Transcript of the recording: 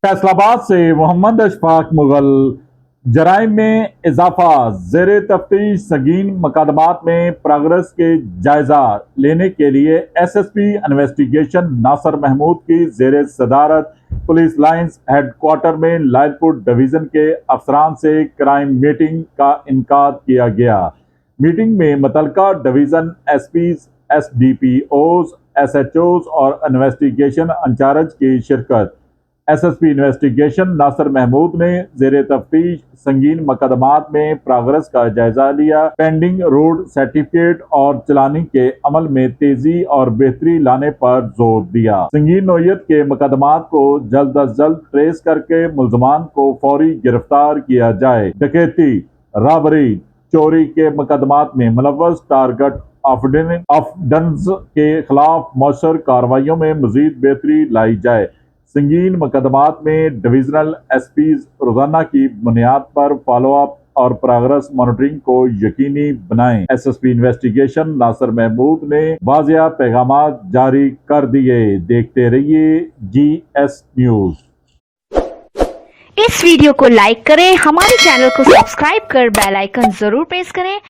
फैसलाबाद से मोहम्मद अशफाक मुगल। जराइम में इजाफा, जेर तफ्तीश संगीन मुकदमात में प्रोग्रेस के जायजा लेने के लिए एसएसपी इन्वेस्टिगेशन नासिर महमूद की जेर सदारत पुलिस लाइन्स हेडक्वार्टर में लायलपुर डिवीजन के अफसरान से क्राइम मीटिंग का इनकाद किया गया। मीटिंग में मुतल्लिका डिवीजन एसपीज, एसडीपीओज, एसएचओज और इन्वेस्टिगेशन इंचार्ज की शिरकत। एसएसपी इन्वेस्टिगेशन नासिर महमूद ने जेर तफ्तीश संगीन मुकदमात में प्रोग्रेस का जायजा लिया, पेंडिंग रोड सर्टिफिकेट और चलानी के अमल में तेजी और बेहतरी लाने पर जोर दिया। संगीन नौयत के मुकदमात को जल्द अज जल्द ट्रेस करके मुलजमान को फौरी गिरफ्तार किया जाए। डकैती, राबरी, चोरी के मुकदमात में मुलव्वस टारगेट ऑफडेंस के खिलाफ मौसर कार्रवाइयों में मजीद बेहतरी लाई जाए। संगीन मुकदमात में डिविजनल एसपीज रोजाना की बुनियाद पर फॉलोअप और प्रोग्रेस मॉनिटरिंग को यकीनी बनाएं। एसएसपी इन्वेस्टिगेशन नासिर महमूद ने वाज़िया पैगामात जारी कर दिए। देखते रहिए GS न्यूज। इस वीडियो को लाइक करें, हमारे चैनल को सब्सक्राइब कर बेल आइकन जरूर प्रेस करें